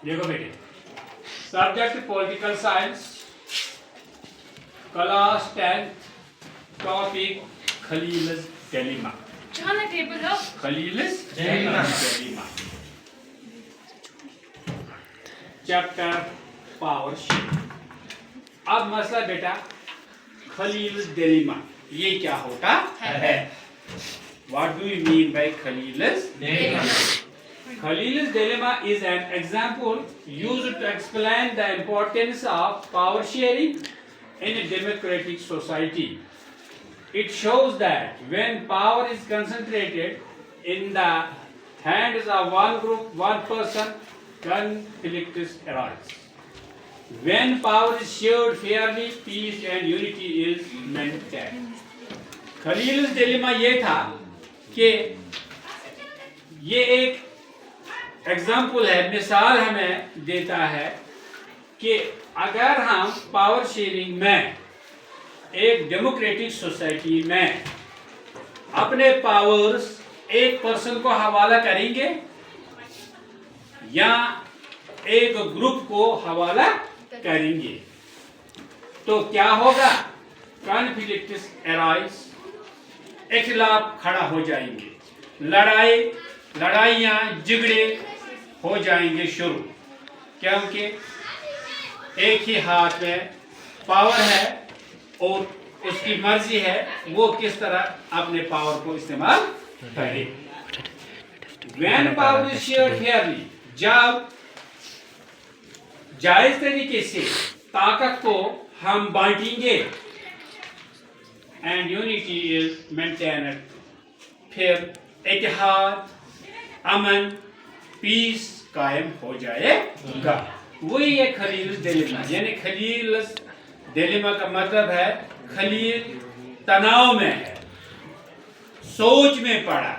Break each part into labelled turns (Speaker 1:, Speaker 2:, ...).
Speaker 1: देखो बेटे, subject political science, class 10, topic खलील's dilemma। खलील's dilemma, चैप्टर पावर शेयरिंग। अब मसला बेटा खलील's dilemma, ये क्या होता है? What do you mean by Khalil's dilemma? Khalil's dilemma is an example used to explain the importance of power sharing in a democratic society. It shows that when power is concentrated in the hands of one group, one person, conflicts arise. When power is shared fairly, peace and unity is maintained. Khalil's dilemma ये था कि ये एक example है, मिसाल हमें देता है कि अगर हम पावर शेयरिंग में एक डेमोक्रेटिक सोसाइटी में अपने पावर्स एक पर्सन को हवाला करेंगे या एक ग्रुप को हवाला करेंगे तो क्या होगा? कॉन्फ्लिक्ट्स अराइज, इख्तिलाफ खड़ा हो जाएंगे, लड़ाइयाँ झगड़े हो जाएंगे शुरू, क्योंकि एक ही हाथ में पावर है और उसकी मर्जी है वो किस तरह अपने पावर को इस्तेमाल करे। When power is shared fairly, जब जायज तरीके से ताकत को हम बांटेंगे, and unity is maintained, फिर इत्तेहाद, अमन, पीस कायम हो जाएगा। वही है खलील's dilemma। यानी खलील's dilemma का मतलब है खलील तनाव में है, सोच में पड़ा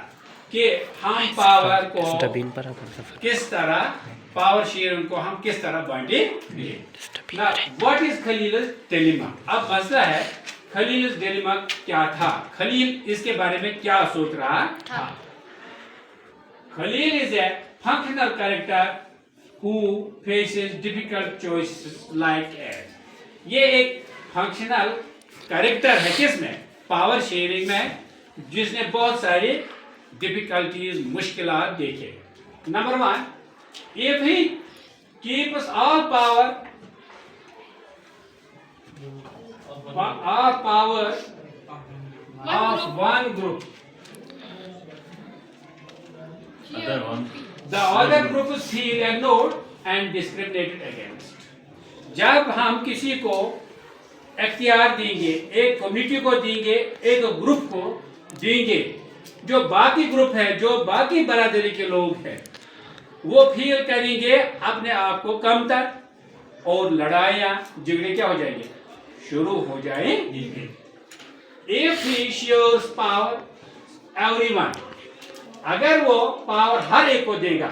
Speaker 1: कि हम पावर को किस तरह, पावर शेयरिंग को हम किस तरह बांटेंगे। Now, what is खलील's dilemma? अब मसला है खलील's dilemma क्या था, खलील इसके बारे में क्या सोच रहा था। Khalil is a functional character who faces difficult choices like as। ये एक फंक्शनल कैरेक्टर है किसमें? पावर शेयरिंग में, जिसने बहुत सारी डिफिकल्टीज, मुश्किलात देखे। Number 1, if he keeps all power of one group, the other groups feel ignored and discriminated against। जब हम किसी को इख्तियार देंगे, एक कम्युनिटी को देंगे, एक ग्रुप को देंगे, जो बाकी ग्रुप है, जो बाकी बरादरी के लोग हैं, वो फील करेंगे अपने आप को कमतर और लड़ाइयाँ झगड़े क्या हो जाएंगे, शुरू हो जाएंगे। If he shares power everyone, अगर वो पावर हर एक को देगा,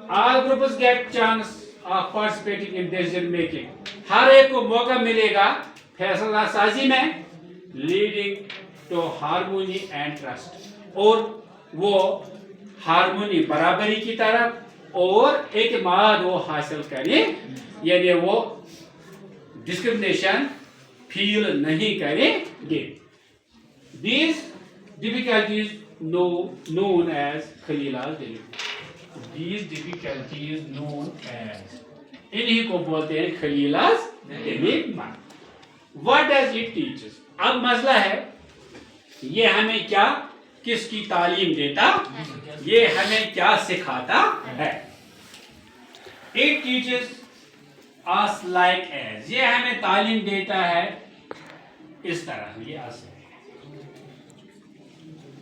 Speaker 1: all groups get chance of participating in decision making, हर एक को मौका मिलेगा फैसला साजी में, leading to harmony and trust, और वो हारमोनी, बराबरी की तरफ और एतमाद वो हासिल करें, यानी वो डिस्क्रिमिनेशन फील नहीं करेंगे। These difficulties known as Khalil's dilemma। These difficulties known as, इन्हीं को बोलते हैं Khalil's dilemma। What does it teach us? अब मसला है ये हमें क्या, किसकी तालीम देता, ये हमें क्या सिखाता है। It teaches us like as, ये हमें तालीम देता है इस तरह, ये as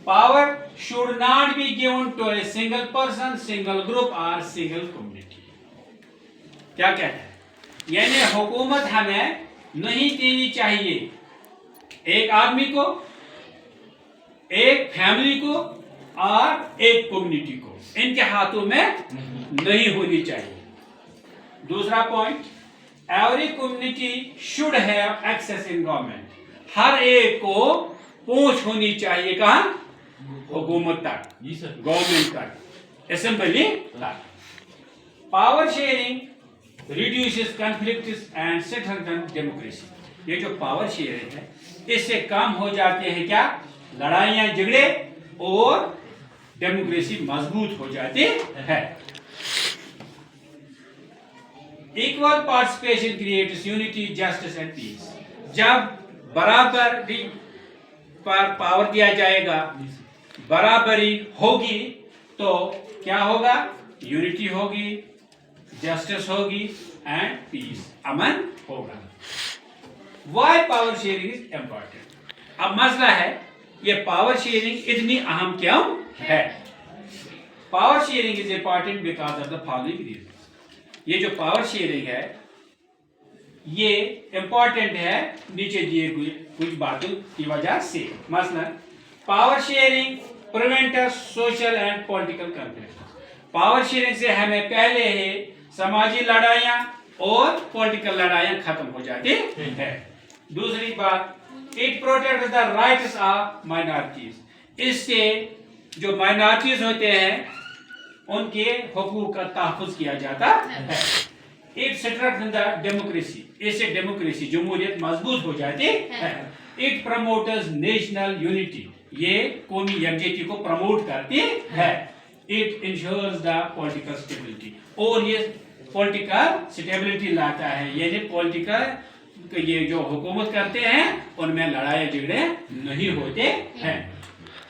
Speaker 1: power should not be given to a single person, single group or single community। क्या कहते हैं? यानी हुकूमत हमें नहीं देनी चाहिए एक आदमी को, एक फैमिली को और एक कम्युनिटी को, इनके हाथों में नहीं होनी चाहिए। दूसरा point, every community should have access in government, हर एक को पहुंच होनी चाहिए कहां, हुकूमत तक, गवर्नमेंट तक, असेंबली तक। Power sharing reduces conflicts and strengthen democracy. ये जो पावर शेयरिंग है इससे कम हो जाते हैं क्या, लड़ाइयां झगड़े, और डेमोक्रेसी मजबूत हो जाती है। Equal participation creates unity, justice and peace. जब बराबरी पर पावर दिया जाएगा, बराबरी होगी, तो क्या होगा, यूनिटी होगी, जस्टिस होगी एंड पीस, अमन होगा। Why power sharing is important. अब मसला है ये पावर शेयरिंग इतनी अहम क्यों है। Power sharing is important because of the following reason. ये जो पावर शेयरिंग है ये इंपॉर्टेंट है नीचे दिए कुछ बातों की वजह से। मसलन power sharing prevent social and political conflict. Power sharing से हमें पहले ही समाजी लड़ाइयां और पॉलिटिकल लड़ाइयां खत्म हो जाती है। दूसरी बात, it protect the rights of minorities. इससे जो माइनॉरिटीज होते हैं उनके हुकूक का तहफ़्फ़ुज़ किया जाता है। It strengthen the democracy. इससे डेमोक्रेसी जमहूरियत मजबूत हो जाती है। It promotes national unity. ये कौमी यकजहती को प्रमोट करती है। It ensures the political stability. और ये पॉलिटिकल स्टेबिलिटी लाता है, यानी पॉलिटिकल ये जो हुकूमत करते हैं उनमें लड़ाई झगड़े नहीं होते हैं।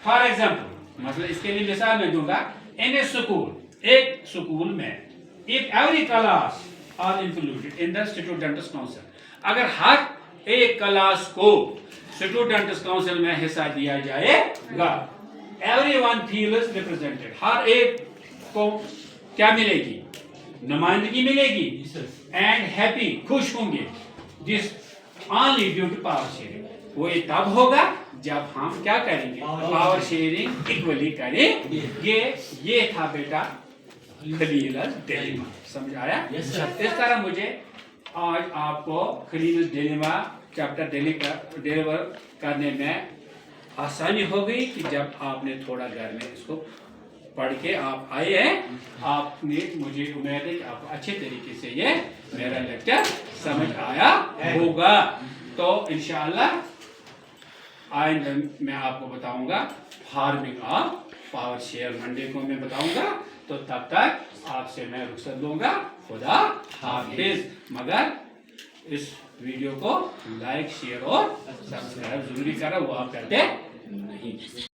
Speaker 1: फॉर एग्जाम्पल, मतलब इसके लिए मिसाल मैं दूंगा, इन ए स्कूल, एक स्कूल में if every class are included in the students council, अगर हर एक क्लास को स्टूडेंट्स काउंसिल में हिस्सा दिया जाएगा, एवरीवन फील्स रिप्रेजेंटेड, हर एक को क्या मिलेगी, नुमाइंदगी मिलेगी, एंड हैप्पी, खुश होंगे। This only due to power sharing. वो ये तब होगा जब हम क्या करेंगे, पावर शेयरिंग इक्वली करेंगे। ये था बेटा खलील डिलेमा। समझ आया? इस तरह मुझे आज आपको खलील डिलेमा चैप्टर डिलीवर करने में आसानी हो गई कि जब आपने थोड़ा घर में इसको पढ़ के आप आए हैं। आपने, मुझे उम्मीद है कि आपको अच्छे तरीके से ये मेरा लेक्चर समझ आया होगा। तो इंशाअल्लाह आइंदा मैं आपको बताऊंगा farming of power share Monday को मैं बताऊंगा। तो तब तक आपसे मैं रुखसत लूंगा। खुदा हाफिज। मगर इस वीडियो को लाइक, शेयर और सब्सक्राइब जरूरी करो, वो आप करते नहीं।